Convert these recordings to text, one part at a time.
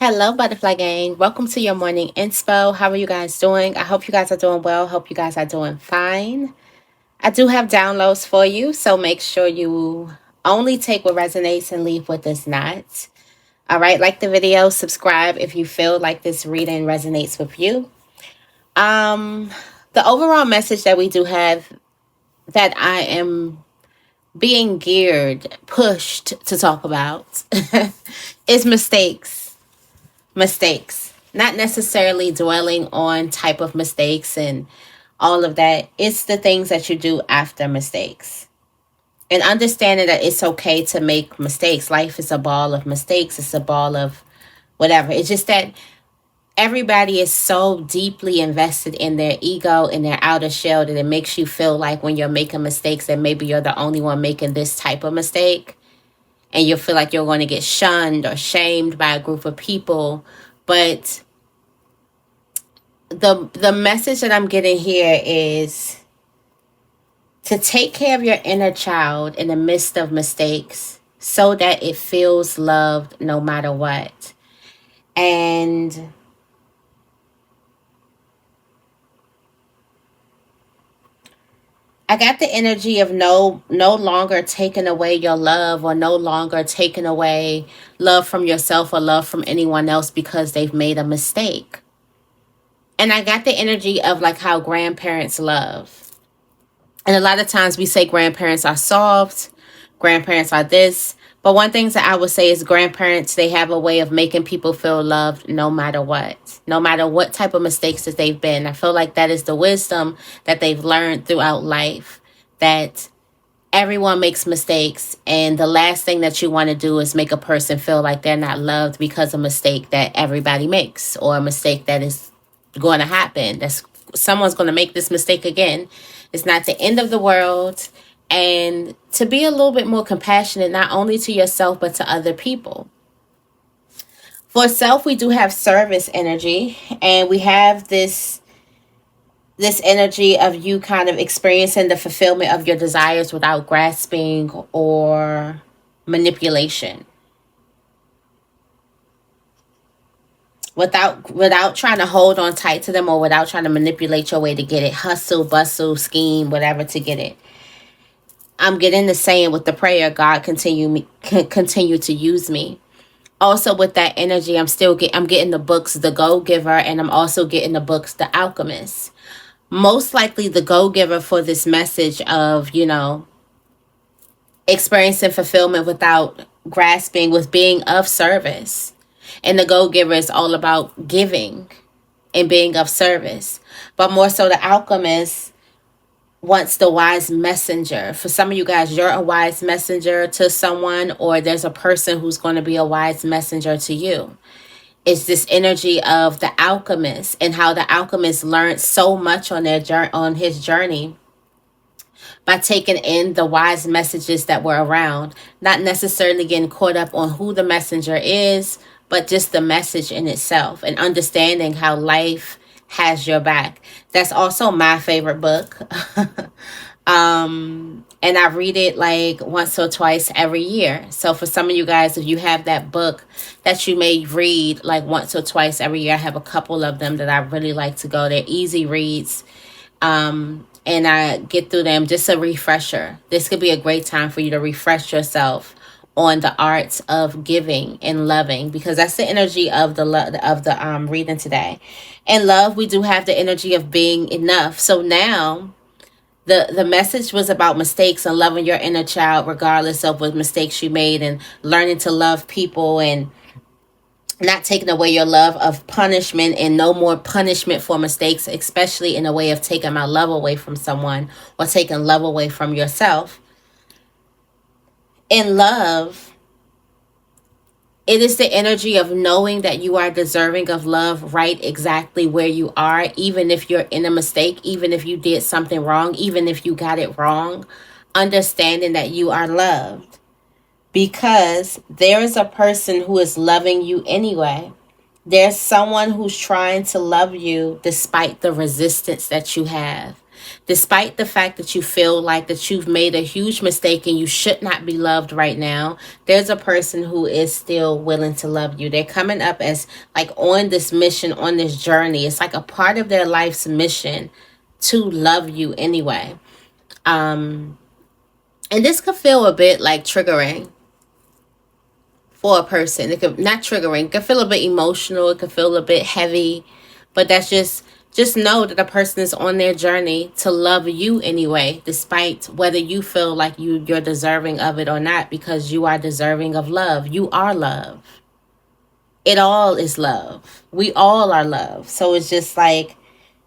Hello, Butterfly Gang. Welcome to your morning inspo. How are you guys doing? I hope you guys are doing well. Hope you guys are doing fine. I do have downloads for you, so make sure you only take what resonates and leave what does not. All right, like the video, subscribe if you feel like this reading resonates with you. Um, the overall message that we do have that I am being geared, pushed to talk about is mistakes, not necessarily dwelling on type of mistakes and all of that. It's the things that you do after mistakes and understanding that it's okay to make mistakes. Life is a ball of mistakes. It's a ball of whatever. It's just that everybody is so deeply invested in their ego, in their outer shell, that it makes you feel like when you're making mistakes that maybe you're the only one making this type of mistake, and you feel like you're going to get shunned or shamed by a group of people. But the message that I'm getting here is to take care of your inner child in the midst of mistakes so that it feels loved no matter what. And I got the energy of no longer taking away your love, or no longer taking away love from yourself or love from anyone else because they've made a mistake. And I got the energy of like how grandparents love. And a lot of times we say grandparents are soft, grandparents are this. But one thing that I would say is grandparents, they have a way of making people feel loved no matter what. No matter what type of mistakes that they've been. I feel like that is the wisdom that they've learned throughout life. That everyone makes mistakes. And the last thing that you want to do is make a person feel like they're not loved because of a mistake that everybody makes. Or a mistake that is going to happen. Someone's going to make this mistake again. It's not the end of the world. And to be a little bit more compassionate, not only to yourself, but to other people. For self, we do have service energy, and we have this energy of you kind of experiencing the fulfillment of your desires without grasping or manipulation. Without trying to hold on tight to them, or without trying to manipulate your way to get it. Hustle, bustle, scheme, whatever to get it. I'm getting the saying with the prayer, God continue to use me. Also with that energy, I'm getting the books The Go Giver, and I'm also getting the books The Alchemist. Most likely the Go Giver for this message of, experiencing fulfillment without grasping, with being of service. And the Go Giver is all about giving and being of service. But more so the Alchemist wants the wise messenger. For some of you guys, you're a wise messenger to someone, or there's a person who's going to be a wise messenger to you. It's this energy of the alchemist, and how the alchemist learned so much on his journey by taking in the wise messages that were around, not necessarily getting caught up on who the messenger is, but just the message in itself, and understanding how life has your back. That's also my favorite book. And I read it like once or twice every year. So for some of you guys, if you have that book that you may read like once or twice every year, I have a couple of them that I really like to go. They're easy reads. And I get through them, just a refresher. This could be a great time for you to refresh yourself on the arts of giving and loving, because that's the energy of the reading today. And love, we do have the energy of being enough. So now the message was about mistakes and loving your inner child regardless of what mistakes you made, and learning to love people, and not taking away your love of punishment, and no more punishment for mistakes, especially in a way of taking my love away from someone or taking love away from yourself. In love, it is the energy of knowing that you are deserving of love right exactly where you are, even if you're in a mistake, even if you did something wrong, even if you got it wrong, understanding that you are loved. Because there is a person who is loving you anyway. There's someone who's trying to love you despite the resistance that you have. Despite the fact that you feel like that you've made a huge mistake and you should not be loved right now, there's a person who is still willing to love you. They're coming up as like on this mission, on this journey. It's like a part of their life's mission to love you anyway. And this could feel a bit like triggering for a person. It could not triggering. It could feel a bit emotional. It could feel a bit heavy, but that's just know that a person is on their journey to love you anyway, despite whether you feel like you're deserving of it or not, because you are deserving of love. You are love. It all is love. We all are love. So it's just like,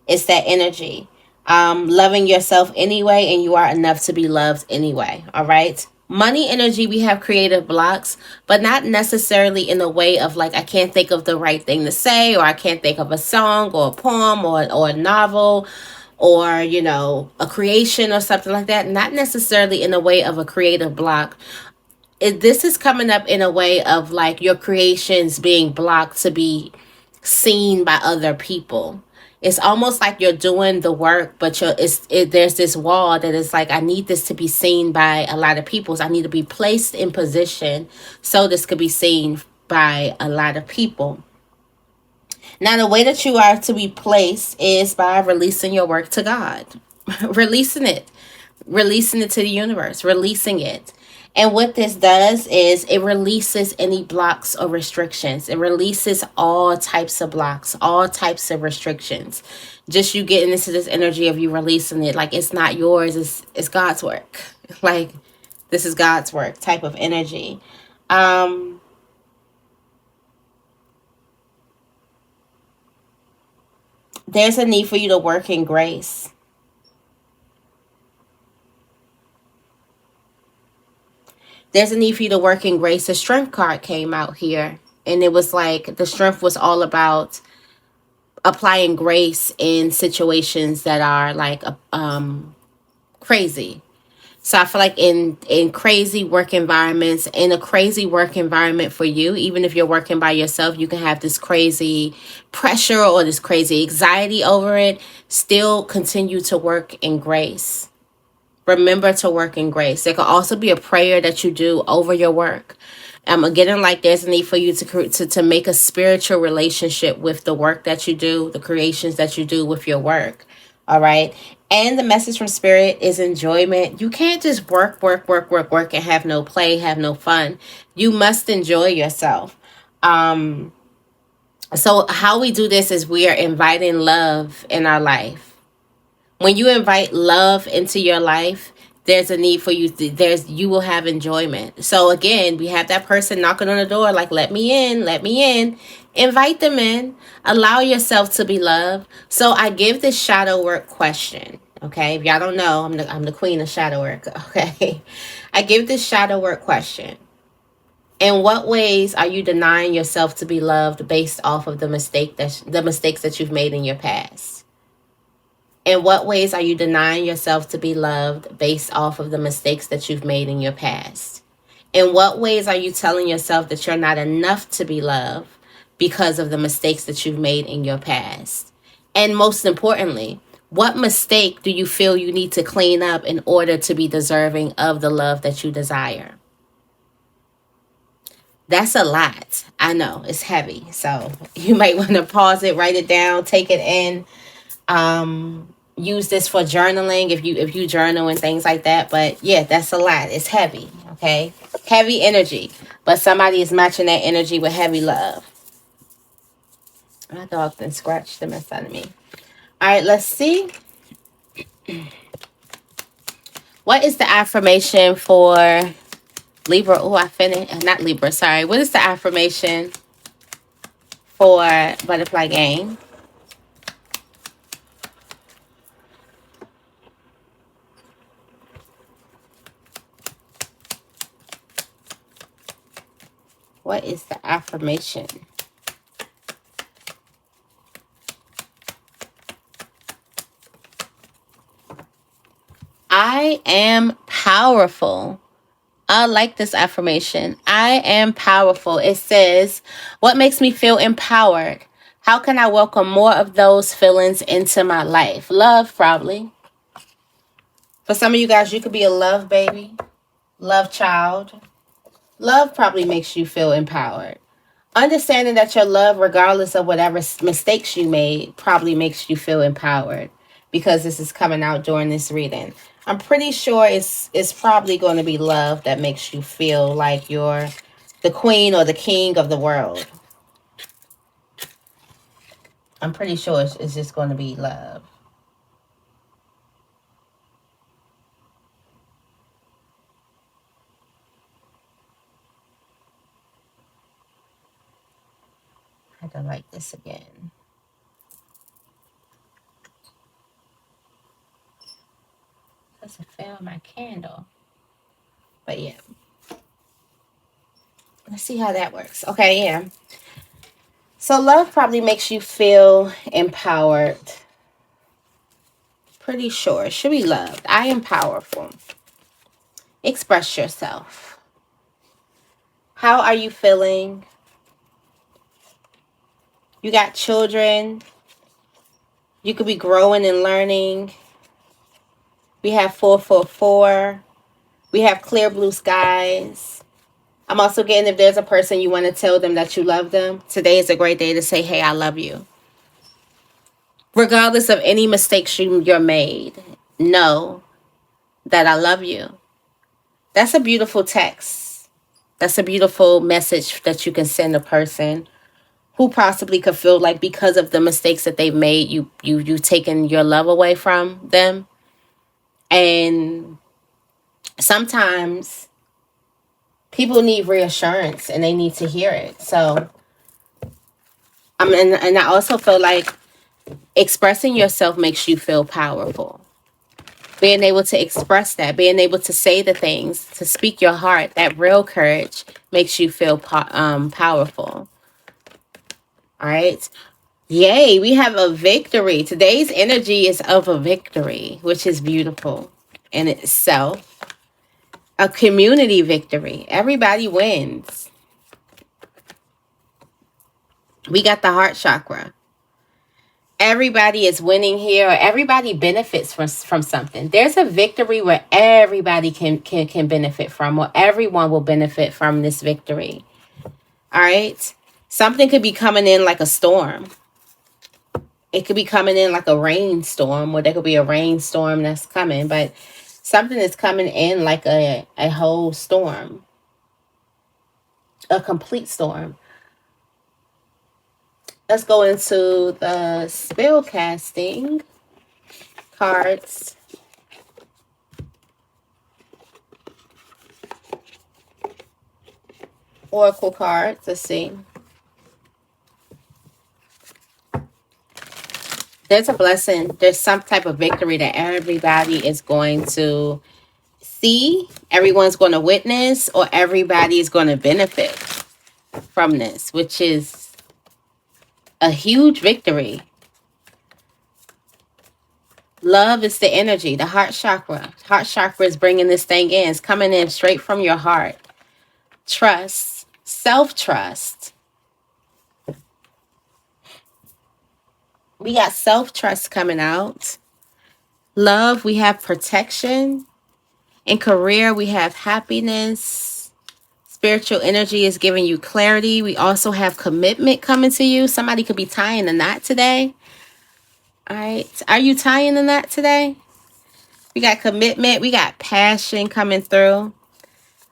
it's that energy. Loving yourself anyway, and you are enough to be loved anyway. All right. Money energy, we have creative blocks, but not necessarily in the way of like, I can't think of the right thing to say, or I can't think of a song or a poem or a novel or, you know, a creation or something like that. Not necessarily in the way of a creative block. This is coming up in a way of like your creations being blocked to be seen by other people. It's almost like you're doing the work, but there's this wall that is like, I need this to be seen by a lot of people. So I need to be placed in position so this could be seen by a lot of people. Now, the way that you are to be placed is by releasing your work to God, releasing it to the universe, releasing it. And what this does is it releases any blocks or restrictions. It releases all types of blocks, all types of restrictions. Just you getting into this energy of you releasing it. Like, it's not yours, it's God's work. Like, this is God's work type of energy. There's a need for you to work in grace. There's a need for you to work in grace. The strength card came out here, and it was like the strength was all about applying grace in situations that are like crazy. So I feel like in crazy work environments, in a crazy work environment for you, even if you're working by yourself, you can have this crazy pressure or this crazy anxiety over it. Still continue to work in grace. Remember to work in grace. There could also be a prayer that you do over your work. Again, like there's a need for you to make a spiritual relationship with the work that you do, the creations that you do with your work. All right. And the message from Spirit is enjoyment. You can't just work, and have no play, have no fun. You must enjoy yourself. So how we do this is we are inviting love in our life. When you invite love into your life, there's a need for you. You will have enjoyment. So again, we have that person knocking on the door, like, let me in, let me in. Invite them in. Allow yourself to be loved. So I give this shadow work question. Okay, if y'all don't know, I'm the queen of shadow work. Okay, I give this shadow work question. In what ways are you denying yourself to be loved based off of the mistakes that you've made in your past? In what ways are you denying yourself to be loved based off of the mistakes that you've made in your past? In what ways are you telling yourself that you're not enough to be loved because of the mistakes that you've made in your past? And most importantly, what mistake do you feel you need to clean up in order to be deserving of the love that you desire? That's a lot. I know, it's heavy. So you might want to pause it, write it down, take it in. Use this for journaling if you journal and things like that. But yeah, that's a lot. It's heavy. Okay, heavy energy, but somebody is matching that energy with heavy love. My dog then scratched the mess out of me. All right, let's see. What is the affirmation for Libra? Oh, I finished. Not Libra, sorry. What is the affirmation for Butterfly Game? What is the affirmation? I am powerful. I like this affirmation. I am powerful. It says, what makes me feel empowered? How can I welcome more of those feelings into my life? Love, probably. For some of you guys, you could be a love baby, love child. Love probably makes you feel empowered. Understanding that your love, regardless of whatever mistakes you made, probably makes you feel empowered, because this is coming out during this reading. I'm pretty sure it's probably going to be love that makes you feel like you're the queen or the king of the world. I'm pretty sure it's just going to be love. I have to like this again. Doesn't fail my candle. But yeah. Let's see how that works. Okay, yeah. So love probably makes you feel empowered. Pretty sure. Should be loved. I am powerful. Express yourself. How are you feeling? You got children. You could be growing and learning. We have 444. We have clear blue skies. I'm also getting, if there's a person you want to tell them that you love them, today is a great day to say, hey, I love you. Regardless of any mistakes you're made, know that I love you. That's a beautiful text. That's a beautiful message that you can send a person who possibly could feel like, because of the mistakes that they've made, you've taken your love away from them. And sometimes people need reassurance and they need to hear it. So and I also feel like expressing yourself makes you feel powerful. Being able to express that, being able to say the things, to speak your heart, that real courage makes you feel powerful. All right. Yay, we have a victory. Today's energy is of a victory, which is beautiful in itself. A community victory. Everybody wins. We got the heart chakra. Everybody is winning here. Everybody benefits from something. There's a victory where everybody can benefit from, or everyone will benefit from this victory. All right. Something could be coming in like a storm. It could be coming in like a rainstorm, or there could be a rainstorm that's coming, but something is coming in like a whole storm, a complete storm. Let's go into the spell casting cards. Oracle cards. Let's see. There's a blessing. There's some type of victory that everybody is going to see. Everyone's going to witness, or everybody is going to benefit from this, which is a huge victory. Love is the energy, the heart chakra. Heart chakra is bringing this thing in. It's coming in straight from your heart. Trust, self-trust. We got self-trust coming out. Love, we have protection. In career, we have happiness. Spiritual energy is giving you clarity. We also have commitment coming to you. Somebody could be tying a knot today. All right. Are you tying a knot today? We got commitment. We got passion coming through.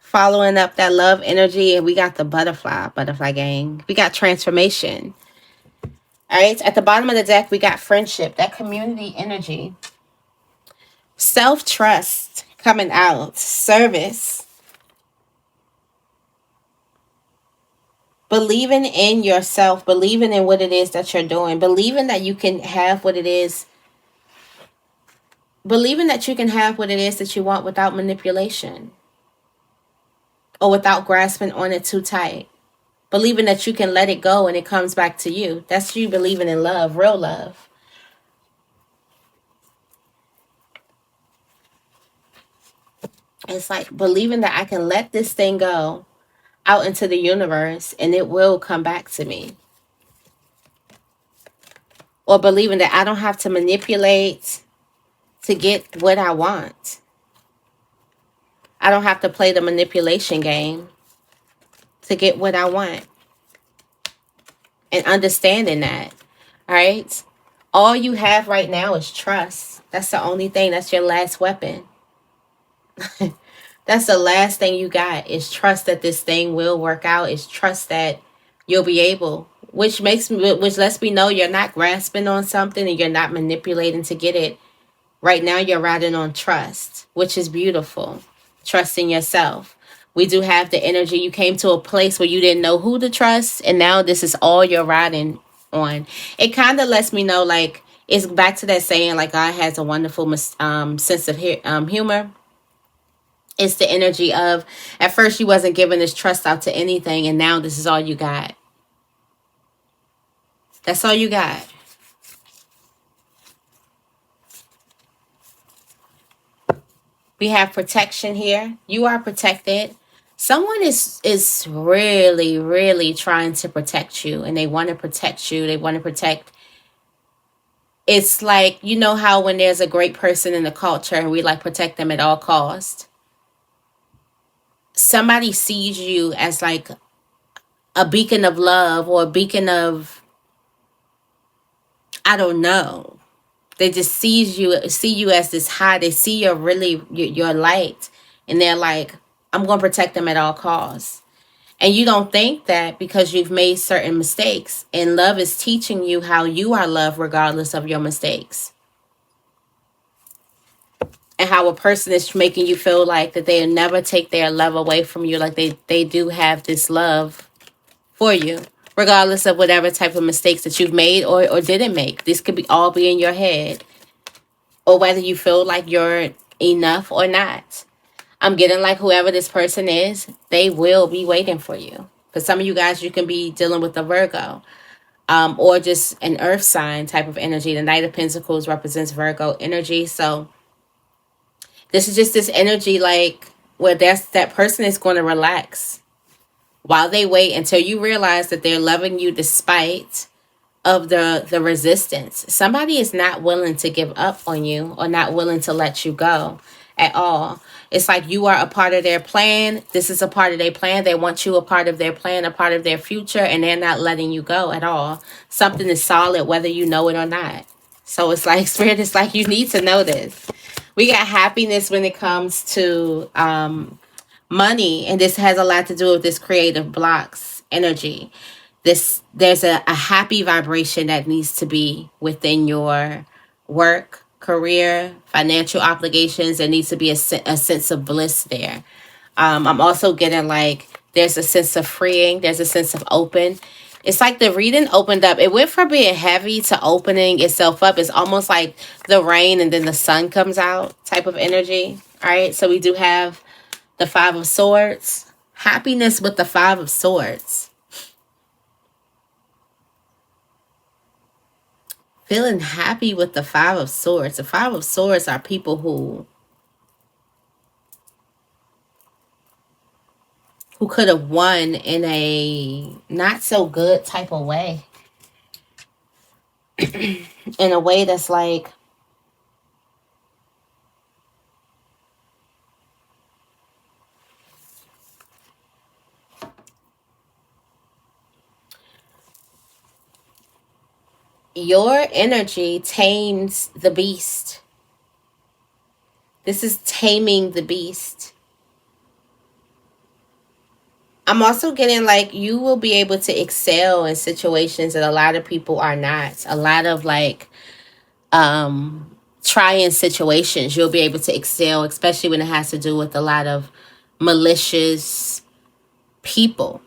Following up that love energy. And we got the butterfly gang. We got transformation. All right. At the bottom of the deck, we got friendship. That community energy. Self-trust coming out. Service. Believing in yourself. Believing in what it is that you're doing. Believing that you can have what it is. Believing that you can have what it is that you want without manipulation. Or without grasping on it too tight. Believing that you can let it go and it comes back to you. That's you believing in love. Real love. It's like believing that I can let this thing go out into the universe and it will come back to me. Or believing that I don't have to manipulate to get what I want. I don't have to play the manipulation game to get what I want. And understanding that, all right? All you have right now is trust. That's the only thing. That's your last weapon. That's the last thing you got, is trust that this thing will work out. Is trust that you'll be able, which lets me know you're not grasping on something and you're not manipulating to get it. Right now you're riding on trust, which is beautiful. Trust in yourself. We do have the energy. You came to a place where you didn't know who to trust, and now this is all you're riding on. It kind of lets me know, like, it's back to that saying, like, God has a wonderful sense of humor. It's the energy of, at first you wasn't giving this trust out to anything, and now this is all you got. That's all you got. We have protection here. You are protected. Someone is really, really trying to protect you, and they want to protect you. They want to protect. It's like, you know how when there's a great person in the culture and we like protect them at all costs. Somebody sees you as like a beacon of love, or a beacon of, I don't know. They just see you as this high. They see your light, and they're like, I'm going to protect them at all costs. And you don't think that because you've made certain mistakes. And love is teaching you how you are loved regardless of your mistakes. And how a person is making you feel like that they'll never take their love away from you. Like they do have this love for you, regardless of whatever type of mistakes that you've made or didn't make. This could all be in your head. Or whether you feel like you're enough or not. I'm getting like whoever this person is, they will be waiting for you. For some of you guys, you can be dealing with a Virgo, or just an earth sign type of energy. The Knight of Pentacles represents Virgo energy. So this is just this energy like where that person is going to relax while they wait until you realize that they're loving you despite of the resistance. Somebody is not willing to give up on you, or not willing to let you go at all. It's like you are a part of their plan. This is a part of their plan. They want you a part of their plan, a part of their future, and they're not letting you go at all. Something is solid whether you know it or not. So it's like, Spirit, it's like you need to know this. We got happiness when it comes to money, and this has a lot to do with this creative blocks energy. There's a happy vibration that needs to be within your work, career, financial obligations. There needs to be a sense of bliss there. I'm also getting like there's a sense of freeing. There's a sense of open. It's like the reading opened up. It went from being heavy to opening itself up. It's almost like the rain and then the sun comes out type of energy. All right. So we do have the Five of Swords. Happiness with the Five of Swords. Feeling happy with the Five of Swords. The Five of Swords are people who could have won in a not so good type of way. In a way that's like, your energy tames the beast. This is taming the beast. I'm also getting like you will be able to excel in situations that a lot of people are not. A lot of like trying situations, you'll be able to excel, especially when it has to do with a lot of malicious people.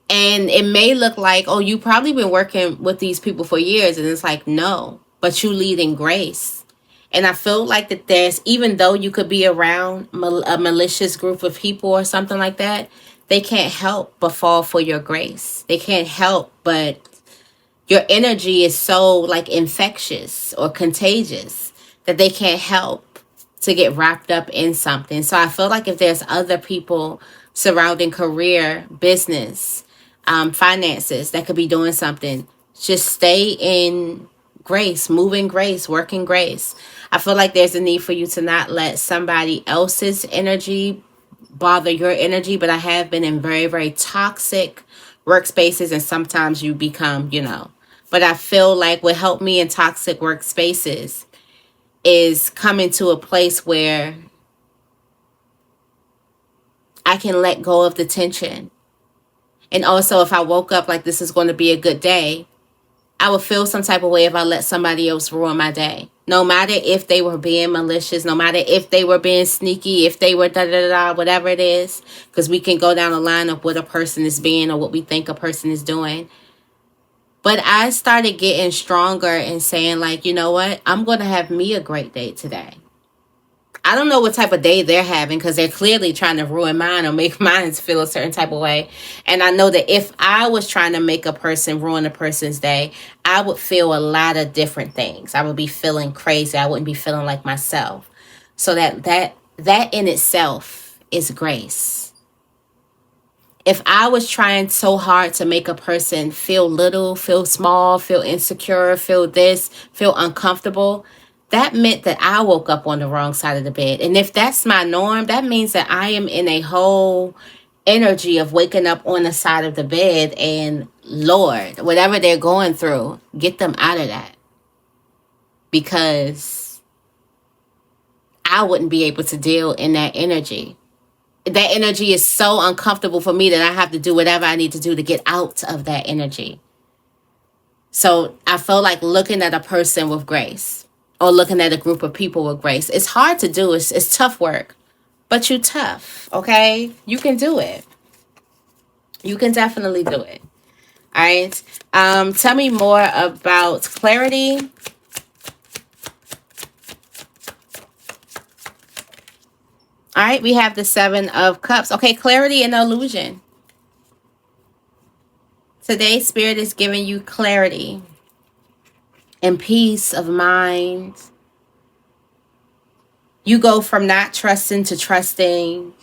And it may look like, oh, you've probably been working with these people for years. And it's like, no, but you lead in grace. And I feel like that there's, even though you could be around a malicious group of people or something like that, they can't help but fall for your grace. They can't help but, your energy is so like infectious or contagious that they can't help to get wrapped up in something. So I feel like if there's other people surrounding career, business, finances that could be doing something, just stay in grace, move in grace, work in grace. I feel like there's a need for you to not let somebody else's energy bother your energy, but I have been in very, very toxic workspaces, and sometimes you become, But I feel like what helped me in toxic workspaces is coming to a place where I can let go of the tension. And also, if I woke up like this is going to be a good day, I would feel some type of way if I let somebody else ruin my day. No matter if they were being malicious, no matter if they were being sneaky, if they were da-da-da-da, whatever it is. Because we can go down the line of what a person is being or what we think a person is doing. But I started getting stronger and saying, like, you know what? I'm going to have me a great day today. I don't know what type of day they're having because they're clearly trying to ruin mine or make mine feel a certain type of way. And I know that if I was trying to make a person ruin a person's day, I would feel a lot of different things. I would be feeling crazy. I wouldn't be feeling like myself. So that in itself is grace. If I was trying so hard to make a person feel little, feel small, feel insecure, feel this, feel uncomfortable, that meant that I woke up on the wrong side of the bed. And if that's my norm, that means that I am in a whole energy of waking up on the side of the bed, and Lord, whatever they're going through, get them out of that. Because I wouldn't be able to deal in that energy. That energy is so uncomfortable for me that I have to do whatever I need to do to get out of that energy. So I feel like looking at a person with grace or looking at a group of people with grace. It's hard to do. It's tough work, but you tough, okay? You can do it. You can definitely do it. All right. Tell me more about clarity. All right, we have the 7 of Cups. Okay, clarity and illusion. Today, Spirit is giving you clarity and peace of mind. You go from not trusting to trusting.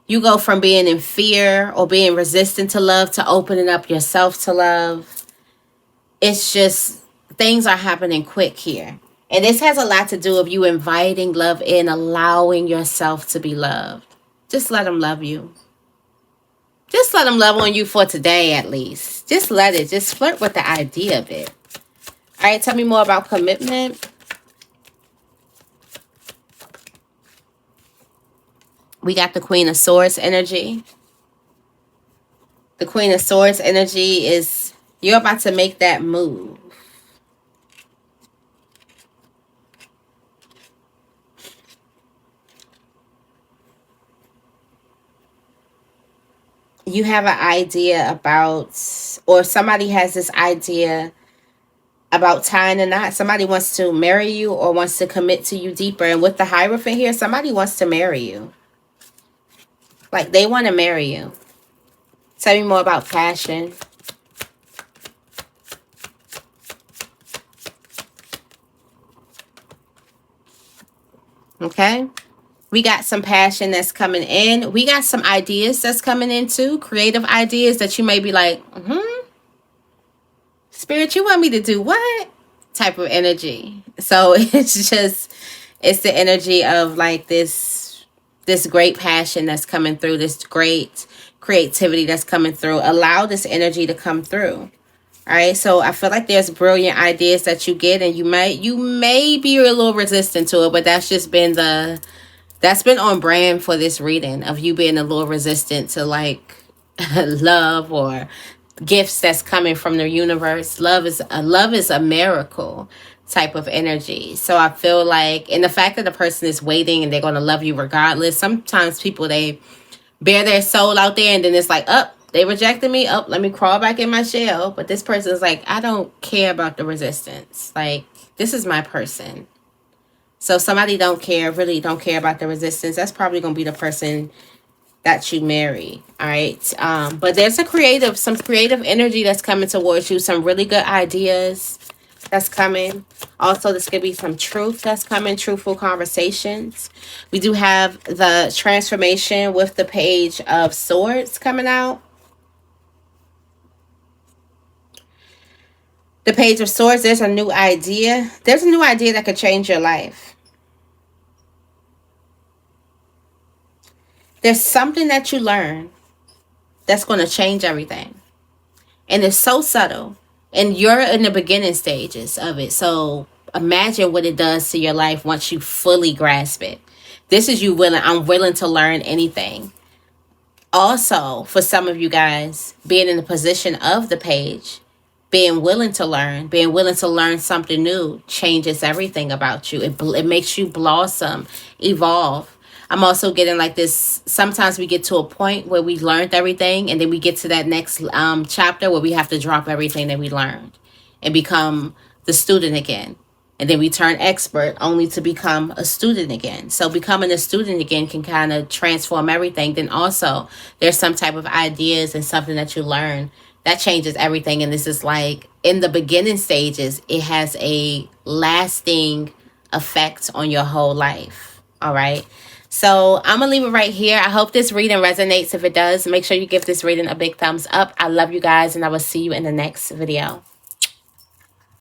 You go from being in fear or being resistant to love to opening up yourself to love. It's just things are happening quick here. And this has a lot to do with you inviting love in, allowing yourself to be loved. Just let them love you. Just let them love on you for today at least. Just let it. Just flirt with the idea of it. All right, tell me more about commitment. We got the Queen of Swords energy. The Queen of Swords energy is you're about to make that move. You have an idea about, or somebody has this idea about tying a knot. Somebody wants to marry you or wants to commit to you deeper. And with the Hierophant here, somebody wants to marry you. Like they want to marry you. Tell me more about passion. Okay. We got some passion that's coming in. We got some ideas that's coming in too. Creative ideas that you may be like, Spirit, you want me to do what? Type of energy. So it's the energy of like this great passion that's coming through, this great creativity that's coming through. Allow this energy to come through. All right, so I feel like there's brilliant ideas that you get, and you may be a little resistant to it, but that's been on brand for this reading of you being a little resistant to like love or gifts that's coming from the universe. Love is a miracle type of energy. So I feel like, and the fact that the person is waiting and they're going to love you regardless. Sometimes people, they bare their soul out there and then it's like, they rejected me. Let me crawl back in my shell. But this person is like, I don't care about the resistance. Like, this is my person. So somebody really don't care about the resistance. That's probably going to be the person that you marry. All right. But there's some creative energy that's coming towards you. Some really good ideas that's coming. Also, this could be some truth that's coming, truthful conversations. We do have the transformation with the Page of Swords coming out. The Page of Swords, there's a new idea. There's a new idea that could change your life. There's something that you learn that's going to change everything. And it's so subtle. And you're in the beginning stages of it. So imagine what it does to your life once you fully grasp it. This is you willing. I'm willing to learn anything. Also, for some of you guys, being in the position of the Page, being willing to learn something new changes everything about you. It makes you blossom, evolve. I'm also getting like this. Sometimes we get to a point where we learned everything, and then we get to that next chapter where we have to drop everything that we learned and become the student again. And then we turn expert only to become a student again. So becoming a student again can kind of transform everything. Then also there's some type of ideas and something that you learn that changes everything. And this is like in the beginning stages, it has a lasting effect on your whole life. All right. So I'm going to leave it right here. I hope this reading resonates. If it does, make sure you give this reading a big thumbs up. I love you guys, and I will see you in the next video.